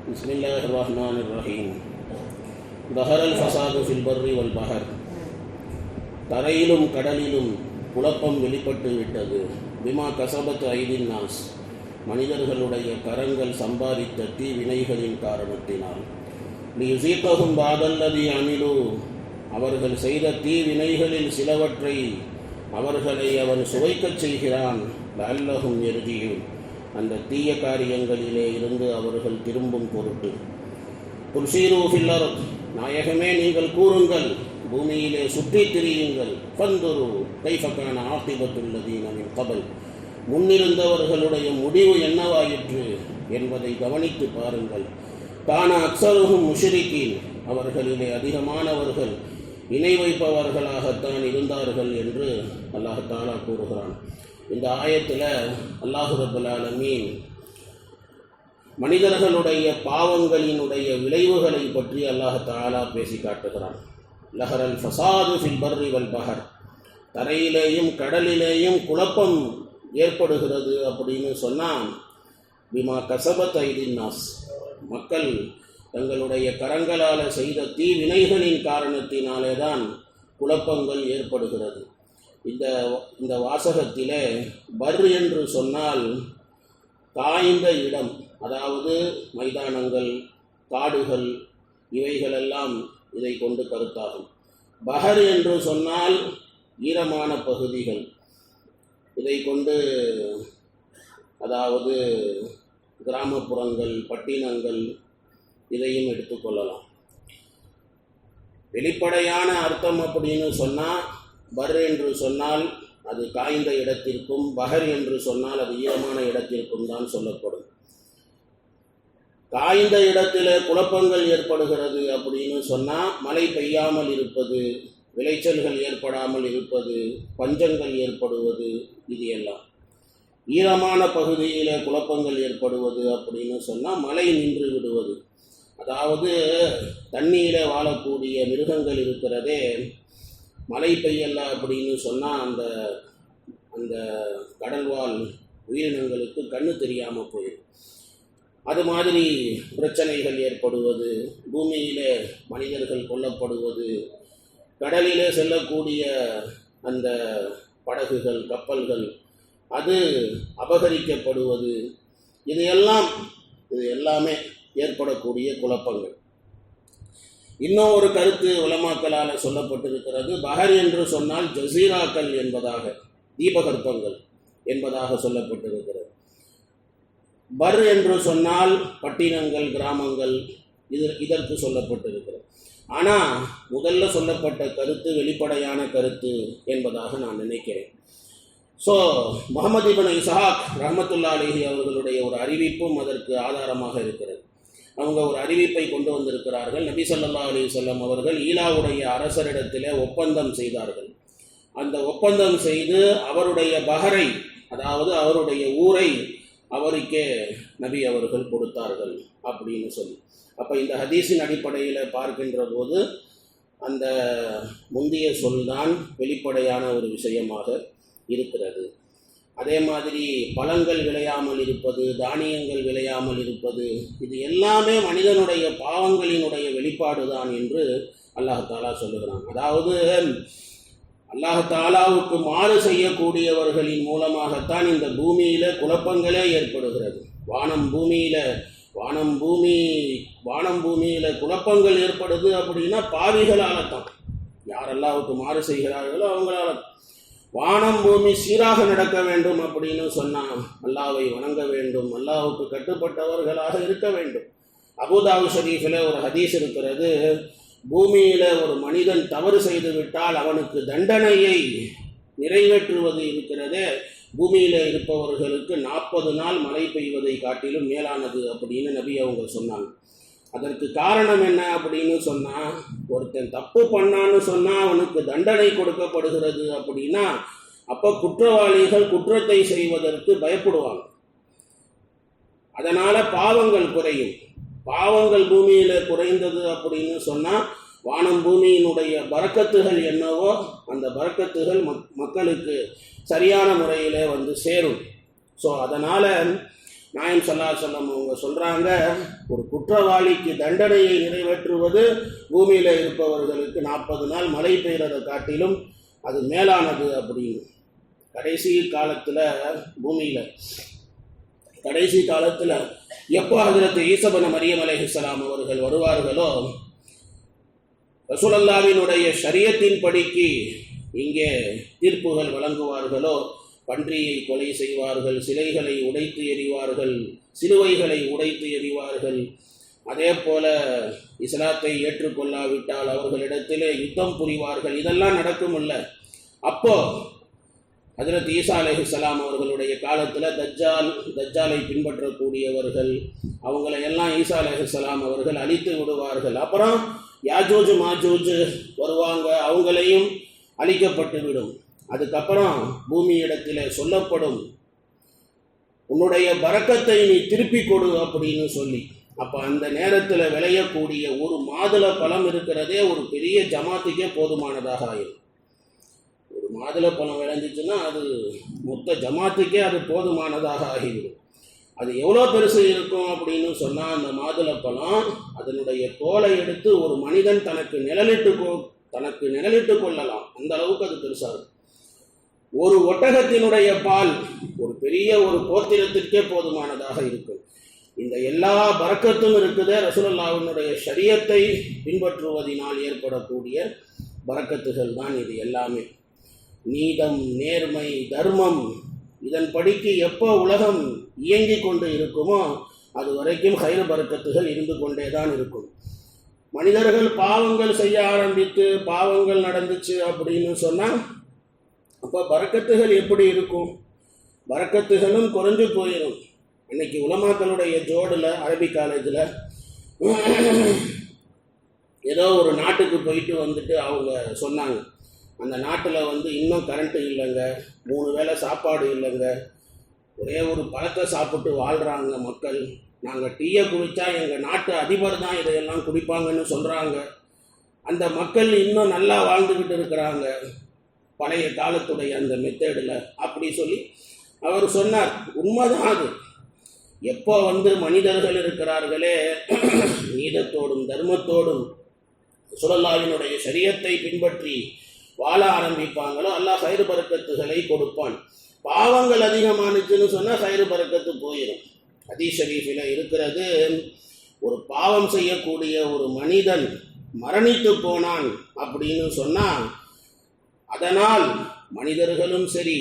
பிஸ்மில்லாஹிர்ரஹ்மானிர்ரஹீம். தஹரல் ஃபஸாது fill berry வல் பஹர். தரையிலும் கடலிலும் குழப்பம் வெளிப்பட்டு விட்டது. பிமா கஸபத் ஐதின் நாஸ், மனிதர்களுடைய கரங்கள் சம்பாதித்த தீவினைகளின் காரணத்தினால். லியுஸீகஹும் பாதல்லதி அமிலு, அவர்கள் செய்த தீவினைகளில் சிலவற்றை அவர்களை அவன் சுவைக்கச் செய்கிறான். லஅல்லஹும் யர்ஜிஊன், அந்த தீய காரியங்களிலே இருந்து அவர்கள் திரும்பும் பொருட்டு. துர்சீரு ஃபில் அர்த், நாயகமே நீங்கள் கூறுங்கள், பூமியிலே சுற்றித் திரியுங்கள். ஃபந்துரு கைஃப கான ஆகிபத்துல் லதீன மின் கபல், முன்னிருந்தவர்களுடைய முடிவு என்னவாயிற்று என்பதை கவனித்து பாருங்கள். கான அக்ஸருஹும் முஷ்ரிகீன், அவர்களிலே அதிகமானவர்கள் இணை வைப்பவர்களாகத்தான் இருந்தார்கள் என்று அல்லாஹ் தஆலா கூறுகிறான். இந்த ஆயத்தில் அல்லாஹ் ரப்பல் ஆலமீன் மனிதர்களுடைய பாவங்களினுடைய விளைவுகளை பற்றி அல்லாஹ் தஆலா பேசி காட்டுகிறான். லஹரல் ஃபஸாது ஃபில் பர்ரி வல் பஹர், தரையிலேயும் கடலிலேயும் குழப்பம் ஏற்படுகிறது அப்படின்னு சொன்னால், பிமா கஸபத் ஐதின் நாஸ், மக்கள் தங்களுடைய கரங்களால் செய்த தீவினைகளின் காரணத்தினாலே தான் குழப்பங்கள் ஏற்படுகிறது. இந்த வாசகத்திலே பர் என்று சொன்னால் காய்ந்த இடம், அதாவது மைதானங்கள், காடுகள், இவைகளெல்லாம் இதை கொண்டு கருத்தாகும். பஹர் என்று சொன்னால் ஈரமான பகுதிகள், இதை கொண்டு அதாவது கிராமப்புறங்கள், பட்டினங்கள், இதையும் எடுத்துக்கொள்ளலாம். வெளிப்படையான அர்த்தம் அப்படின்னு சொன்னால், பர் என்று சொன்னால் அது காய்ந்த இடத்திற்கும், பஹர் என்று சொன்னால் அது ஈரமான இடத்திற்கும் தான் சொல்லப்படும். காய்ந்த இடத்தில் குழப்பங்கள் ஏற்படுகிறது அப்படின்னு சொன்னால், மழை பெய்யாமல் இருப்பது, விளைச்சல்கள் ஏற்படாமல் இருப்பது, பஞ்சங்கள் ஏற்படுவது, இது எல்லாம். ஈரமான பகுதியில் குழப்பங்கள் ஏற்படுவது அப்படின்னு சொன்னால் மழை நின்று விடுவது, அதாவது தண்ணீரை வாழக்கூடிய மிருகங்கள் இருக்கிறதே, மழை பெய்யல அப்படின்னு சொன்னால் அந்த அந்த கடல்வாழ் உயிரினங்களுக்கு கண்ணு தெரியாமல் போயிடும். அது மாதிரி பிரச்சனைகள் ஏற்படுவது, பூமியிலே மனிதர்கள் கொல்லப்படுவது, கடலிலே செல்லக்கூடிய அந்த படகுகள், கப்பல்கள் அது அபகரிக்கப்படுவது, இது எல்லாமே ஏற்படக்கூடிய குழப்பங்கள். இன்னும் ஒரு கருத்து உலமாக்களால் சொல்லப்பட்டிருக்கிறது. பஹர் என்று சொன்னால் ஜசீராக்கள் என்பதாக, தீபகற்பங்கள் என்பதாக சொல்லப்பட்டிருக்கிறது. பர் என்று சொன்னால் பட்டினங்கள், கிராமங்கள், இதற்கு சொல்லப்பட்டிருக்கிறது. ஆனால் முதல்ல சொல்லப்பட்ட கருத்து வெளிப்படையான கருத்து என்பதாக நான் நினைக்கிறேன். ஸோ முஹம்மது இப்னு இஸ்ஹாக் ரஹ்மத்துல்லாஹி அலைஹி அவர்களுடைய ஒரு அறிவிப்பும் அதற்கு ஆதாரமாக இருக்கிறது. அவங்க ஒரு அறிவிப்பை கொண்டு வந்திருக்கிறார்கள். நபி ஸல்லல்லாஹு அலைஹி வஸல்லம் அவர்கள் ஈலாவுடைய அரசரிடத்திலே ஒப்பந்தம் செய்தார்கள். அந்த ஒப்பந்தம் செய்து அவருடைய பஹரை, அதாவது அவருடைய ஊரை அவருக்கே நபி அவர்கள் கொடுத்தார்கள் அப்படின்னு சொல்லி. அப்போ இந்த ஹதீஸின் அடிப்படையில் பார்க்கின்ற போது அந்த முந்தைய சொல்தான் வெளிப்படையான ஒரு விஷயமாக இருக்கிறது. அதே மாதிரி பழங்கள் விளையாமல் இருப்பது, தானியங்கள் விளையாமல் இருப்பது, இது எல்லாமே மனிதனுடைய பாவங்களினுடைய வெளிப்பாடு தான் என்று அல்லாஹ் தஆலா சொல்லுகிறான். அதாவது அல்லாஹ் தஆலாவுக்கு மாறு செய்யக்கூடியவர்களின் மூலமாகத்தான் இந்த பூமியில குழப்பங்களே ஏற்படுகிறது. வானம் பூமியில குழப்பங்கள் ஏற்படுது அப்படின்னா பாவிகளால தான். யார் அல்லாஹ்வுக்கு மாறு செய்கிறார்களோ அவங்களால. வானம் பூமி சீராக நடக்க வேண்டும் அப்படின்னு சொன்னால் அல்லாஹ்வை வணங்க வேண்டும், அல்லாஹ்வுக்கு கட்டுப்பட்டவர்களாக இருக்க வேண்டும். அபூதாவுத் ஷரீஃபில் ஒரு ஹதீஸ் இருக்கிறது. பூமியில் ஒரு மனிதன் தவறு செய்து விட்டால் அவனுக்கு தண்டனையை நிறைவேற்றுவது இருக்கிறதே, பூமியில் இருப்பவர்களுக்கு 40 நாள் மழை பெய்வதை காட்டிலும் மேலானது அப்படின்னு நபி அவங்க சொன்னாங்க. அதற்கு காரணம் என்ன அப்படின்னு சொன்னால், ஒருத்தன் தப்பு பண்ணான்னு சொன்னால் அவனுக்கு தண்டனை கொடுக்கப்படுகிறது அப்படின்னா அப்போ குற்றவாளிகள் குற்றத்தை செய்வதற்கு பயப்படுவாங்க. அதனால் பாவங்கள் குறையும். பாவங்கள் பூமியில் குறைந்தது அப்படின்னு சொன்னால் வானம் பூமியினுடைய பரக்கத்துகள் என்னவோ அந்த பரக்கத்துகள் மக்களுக்கு சரியான முறையில் வந்து சேரும். ஸோ அதனால் நாயம் ஸல்லல்லாஹு அலைஹி வஸல்லம் அவங்க சொல்றாங்க, ஒரு குற்றவாளிக்கு தண்டனையை நிறைவேற்றுவது பூமியில இருப்பவர்களுக்கு 40 நாள் மழை பெய்யறதை காட்டிலும் அது மேலானது அப்படின்னு. கடைசி காலத்துல பூமியில கடைசி காலத்துல எப்போ ஹஜ்ரத் ஈசா இப்னு மரியம் அலைஹிஸ்ஸலாம் அவர்கள் வருவார்களோ, ரசூலுல்லாஹ்வினுடைய ஷரியத்தின் படிக்கு இங்கே தீர்ப்புகள் வழங்குவார்களோ, பன்றியை கொலை செய்வார்கள், சிலைகளை உடைத்து எறிவார்கள், சிலுவைகளை உடைத்து எறிவார்கள். அதே போல இஸ்லாத்தை ஏற்றுக்கொள்ளாவிட்டால் அவர்களிடத்திலே யுத்தம் புரிவார்கள். இதெல்லாம் நடக்கும் இல்லை. அப்போ ஹஜ்ரத் ஈசா அலைஹிஸ்ஸலாம் அவர்களுடைய காலத்தில் தஜ்ஜாலை பின்பற்றக்கூடியவர்கள் அவங்களை எல்லாம் ஈசா அலைஹிஸ்ஸலாம் அவர்கள் அழித்து விடுவார்கள். அப்புறம் யாஜூஜ் மாஜூஜ் வருவாங்க, அவங்களையும் அழிக்கப்பட்டு விடும். அதுக்கப்புறம் பூமியிடத்தில் சொல்லப்படும், உன்னுடைய பரக்கத்தை நீ திருப்பி கொடு அப்படின்னு சொல்லி. அப்போ அந்த நேரத்தில் விளையக்கூடிய ஒரு மாதுளை பழம் இருக்கிறதே ஒரு பெரிய ஜமாத்துக்கே போதுமானதாக ஆயிடும். ஒரு மாதுளை பழம் விளைஞ்சிச்சுன்னா அது மொத்த ஜமாத்துக்கே அது போதுமானதாக ஆகிவிடும். அது எவ்வளோ பெருசு இருக்கும் அப்படின்னு சொன்னால், அந்த மாதுளை பழம் அதனுடைய தோலை எடுத்து ஒரு மனிதன் தனக்கு நிழலிட்டு கொள்ளலாம், அந்த அளவுக்கு அது பெருசாக இருக்கும். ஒரு ஒட்டகத்தினுடைய பால் ஒரு பெரிய ஒரு கோத்திரத்திற்கே போதுமானதாக இருக்கும். இந்த எல்லா பரக்கத்தும் இருக்குது ரசூலுல்லாஹ்வினுடைய ஷரியத்தை பின்பற்றுவதனால் ஏற்படக்கூடிய பரக்கத்துகள் தான் இது எல்லாமே. நீதம், நேர்மை, தர்மம், இதன் படிக்கு எப்போ உலகம் இயங்கி கொண்டு இருக்குமோ அது வரைக்கும் ஹைர் பரக்கத்துகள் இருந்து கொண்டே தான் இருக்கும். மனிதர்கள் பாவங்கள் செய்ய ஆரம்பித்து பாவங்கள் நடந்துச்சு அப்படின்னு சொன்னால் அப்போ பரக்கத்துகள் எப்படி இருக்கும்? பரக்கத்துகளும் குறைஞ்சு போயிடும். இன்னைக்கு உலமாக்களுடைய ஜோடில் அரபிக் காலேஜில் ஏதோ ஒரு நாட்டுக்கு போயிட்டு வந்துட்டு அவங்க சொன்னாங்க, அந்த நாட்டில் இன்னும் கரண்ட்டு இல்லைங்க, 3 வேளை சாப்பாடு இல்லைங்க, ஒரே ஒரு பழத்தை சாப்பிட்டு வாழ்கிறாங்க மக்கள். நாங்கள் டீயை குடித்தா எங்கள் நாட்டு அதிபர் தான் இதையெல்லாம் குடிப்பாங்கன்னு சொல்கிறாங்க. அந்த மக்கள் இன்னும் நல்லா வாழ்ந்துக்கிட்டு இருக்கிறாங்க பழைய காலத்துடைய அந்த மெத்தேடில் அப்படி சொல்லி அவர் சொன்னார். உண்மைதான் அது. எப்போ மனிதர்கள் இருக்கிறார்களே நீதத்தோடும் தர்மத்தோடும் ரசூலுல்லாஹ்வினுடைய ஷரியத்தை பின்பற்றி வாழ ஆரம்பிப்பாங்களோ அல்லாஹ் ஹைர் பரக்கத்துகளை கொடுப்பான். பாவங்கள் அதிகமானுச்சுன்னு சொன்னால் ஹைர் பரக்கத்து போயிடும். ஹதீஸ் ஷரீஃபில் இருக்கிறது, ஒரு பாவம் செய்யக்கூடிய ஒரு மனிதன் மரணித்து போனான் அப்படின்னு சொன்னால் அதனால் மனிதர்களும் சரி,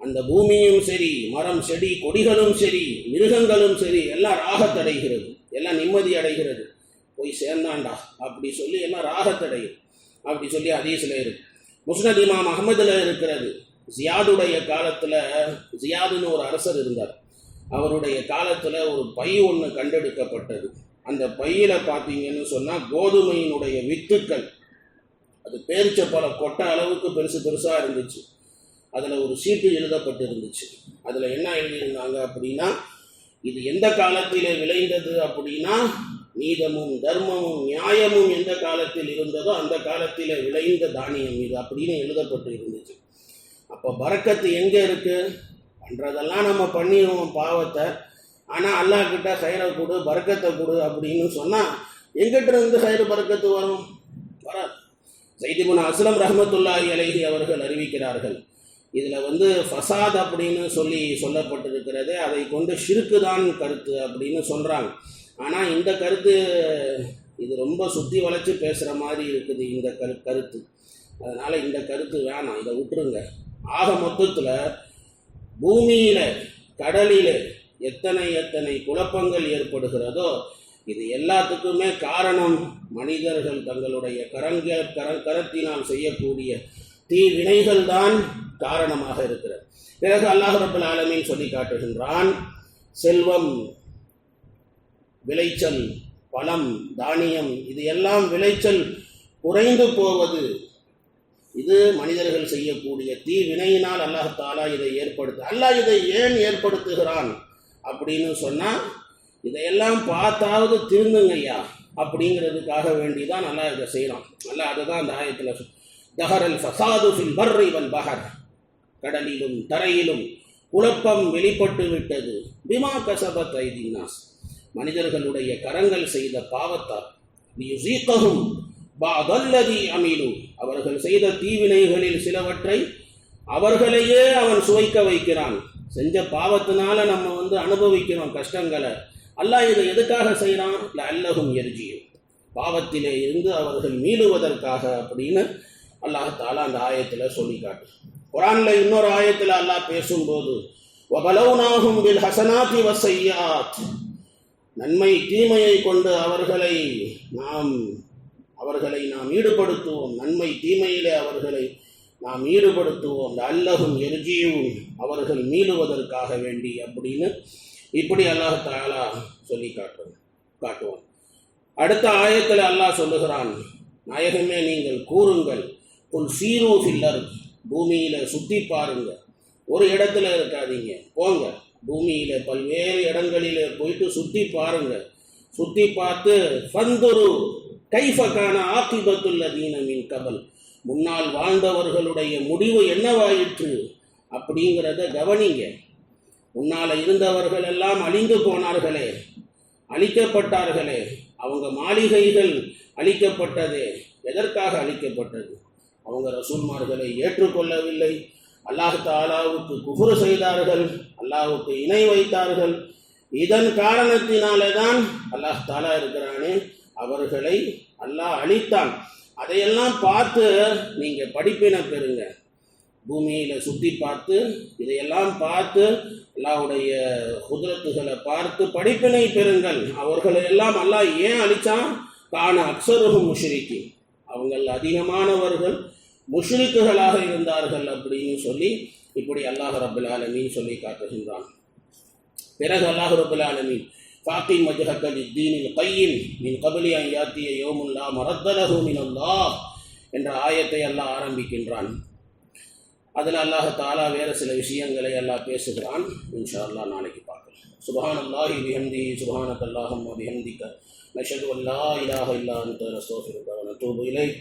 அந்த பூமியும் சரி, மரம் செடி கொடிகளும் சரி, மிருகங்களும் சரி எல்லாம் ராகத்தடைகிறது, எல்லாம் நிம்மதி அடைகிறது. போய் சேர்ந்தாண்டா அப்படி சொல்லி எல்லாம் ராகத்தடையும் அப்படி சொல்லி ஹதீஸில் இருக்கு. முஸ்னத் இமாம் அஹ்மதில் இருக்கிறது. ஜியாதுடைய காலத்தில், ஜியாதுன்னு ஒரு அரசர் இருந்தார், அவருடைய காலத்தில் ஒரு பை ஒன்று கண்டெடுக்கப்பட்டது. அந்த பையில் பார்த்தீங்கன்னு சொன்னால் கோதுமையினுடைய வித்துக்கள், அது பேரிச்சப்பழ கொட்டை அளவுக்கு பெருசாக இருந்துச்சு. அதில் ஒரு சீட்டு எழுதப்பட்டு இருந்துச்சு. அதில் என்ன எழுதியிருந்தாங்க அப்படின்னா, இது எந்த காலத்தில் விளைந்தது அப்படின்னா, நீதமும் தர்மமும் நியாயமும் எந்த காலத்தில் இருந்ததோ அந்த காலத்தில் விளைந்த தானியம் இது அப்படின்னு எழுதப்பட்டு இருந்துச்சு. அப்போ பரக்கத்து எங்கே இருக்குது? பண்ணுறதெல்லாம் நம்ம பண்ணிடுவோம் பாவத்தை, ஆனால் அல்லாஹ் கிட்ட ஹைரை கொடு, பரக்கத்தை கொடு அப்படின்னு சொன்னால் எங்கிட்ட இருந்து ஹைர் பரக்கத்து வரும்? வராது. ஸைத் இப்னு அஸ்லம் ரஹ்மத்துல்லாஹி அலைஹி அவர்கள் அறிவிக்கிறார்கள், இதில் ஃபசாத் அப்படின்னு சொல்லப்பட்டிருக்கிறது, அதை கொண்டு ஷிர்க்கு தான் கருத்து அப்படின்னு சொல்கிறாங்க. ஆனால் இந்த கருத்து இது ரொம்ப சுற்றி வளைச்சி பேசுகிற மாதிரி இருக்குது இந்த கருத்து. அதனால் இந்த கருத்து வேணாம், இதை விட்டுருங்க. ஆக மொத்தத்தில் பூமியில் கடலில் எத்தனை குழப்பங்கள் ஏற்படுகிறதோ இது எல்லாத்துக்குமே காரணம் மனிதர்கள் தங்களுடைய கரத்தினால் செய்யக்கூடிய தீவினைகள் தான் காரணமாக இருக்கிறது. பிறகு அல்லாஹ் ரப்பல் ஆலமீன் சொல்லி காட்டுகின்றான், செல்வம், விளைச்சல், பழம், தானியம், இது எல்லாம் விளைச்சல் குறைந்து போவது இது மனிதர்கள் செய்யக்கூடிய தீவினையினால் அல்லாஹ் தாலா இதை அல்லாஹ் இதை ஏன் ஏற்படுத்துகிறான் அப்படின்னு சொன்னால், இதையெல்லாம் பார்த்தாவது திருந்துங்கய்யா அப்படிங்கிறதுக்காக வேண்டிதான் அல்லாஹ் இதை செய்யலாம். அல்லாஹ் அதுதான் அந்த ஆயத்தில் தஹரல் ஃபசாது ஃபில் பர்ரி வல் பஹர், கடலிலும் தரையிலும் குழப்பம் வெளிப்பட்டு விட்டது, பிமா கஸபத் ஐதீன் நாஸ், மனிதர்களுடைய கரங்கள் செய்த பாவத்தால், லியுஸீகஹும் பஅதல்லதி அமீலு, அவர்கள் செய்த தீவினைகளில் சிலவற்றை அவர்களையே அவன் சுவைக்க வைக்கிறான். செஞ்ச பாவத்தினால நம்ம அனுபவிக்கிறோம் கஷ்டங்களை. அல்லாஹ் இதை எதுக்காக செய்கிறான்? லஅல்லஹும் யர்ஜியூன், பாவத்திலே இருந்து அவர்கள் மீளுவதற்காக அப்படின்னு அல்லாஹ் தஆலா அந்த ஆயத்தில் சொல்லி காட்டு. குர்ஆனில் இன்னொரு ஆயத்தில் அல்லாஹ் பேசும்போது வபலௌனாஹும் பில் ஹஸனாத்தி வஸ்ஸய்யிஆத், நன்மை தீமையை கொண்டு அவர்களை நாம் ஈடுபடுத்துவோம், நன்மை தீமையிலே அவர்களை நாம் ஈடுபடுத்துவோம். லஅல்லஹும் யர்ஜியூன், அவர்கள் மீளுவதற்காக வேண்டி அப்படின்னு இப்படி அல்லாஹ் தஆலா சொல்லி காட்டுவான். அடுத்த ஆயத்தில் அல்லாஹ் சொல்லுகிறான், நாயகமே நீங்கள் கூறுங்கள், குல் சீரு ஃபில் அர்த், பூமியில சுத்தி பாருங்க, ஒரு இடத்துல இருக்காதீங்க, போங்க பூமியில பல்வேறு இடங்களிலே போயிட்டு சுத்தி பாருங்க. சுத்தி பார்த்து ஃபந்துரு கைஃப கான ஆகிபத்துல் லதீன மின் கபல், முன்னால் வாழ்ந்தவர்களுடைய முடிவு என்னவாயிற்று அப்படிங்கிறத கவனிங்க. முன்னால் இருந்தவர்கள் எல்லாம் அழிந்து போனார்களே, அழிக்கப்பட்டார்களே, அவங்க மாளிகைகள் அழிக்கப்பட்டதே, எதற்காக அழிக்கப்பட்டது? அவங்க ரசூல்மார்களை ஏற்றுக்கொள்ளவில்லை, அல்லாஹ் தஆலாவுக்கு குஃப்ர் செய்தார்கள், அல்லாஹ்வுக்கு இணை வைத்தார்கள். இதன் காரணத்தினாலே தான் அல்லாஹ் தஆலா இருக்கிறானே அவர்களை அல்லாஹ் அழித்தான். அதையெல்லாம் பார்த்து நீங்க படிப்பினை பெறுங்க. பூமியில சுத்தி பார்த்து இதையெல்லாம் பார்த்து அல்லாஹ்வுடைய குத்ரத்துகளை பார்த்து படிப்பினை பெறுங்கள். அவர்களை எல்லாம் அல்லாஹ் ஏன் அழிச்சான்? கான அக்ஸருஹும் முஷ்ரிக்கீன், அவங்கள் அதிகமானவர்கள் முஷ்ரிக்குகளாக இருந்தார்கள் அப்படின்னு சொல்லி இப்படி அல்லாஹ் ரப்பல் ஆலமீன் சொல்லி காட்டுகின்றான். பிறகு அல்லாஹ் ரப்பல் ஆலமீன் ஃபாகிம் வஜ்ஹக லித்தீனில் கையிம் மின் கப்லி அன் யாத்திய யௌமுன் லா மரத்த லஹு மினல்லாஹ் என்ற ஆயத்தை அல்லாஹ் ஆரம்பிக்கின்றான். அதில் அல்லாஹ் தஆலா வேறு சில விஷயங்களை அல்லாஹ் பேசுகிறான். இன்ஷா அல்லாஹ் நாளைக்கு பார்க்கலாம். சுப்ஹானல்லாஹி பிஹம்திஹி சுப்ஹானக்கல்லாஹும்ம பிஹம்திக நஷ்ஹது அன் லா இலாஹா இல்லா அன்த நஸ்தக்ஃபிருக வ நதூபு இலைக்.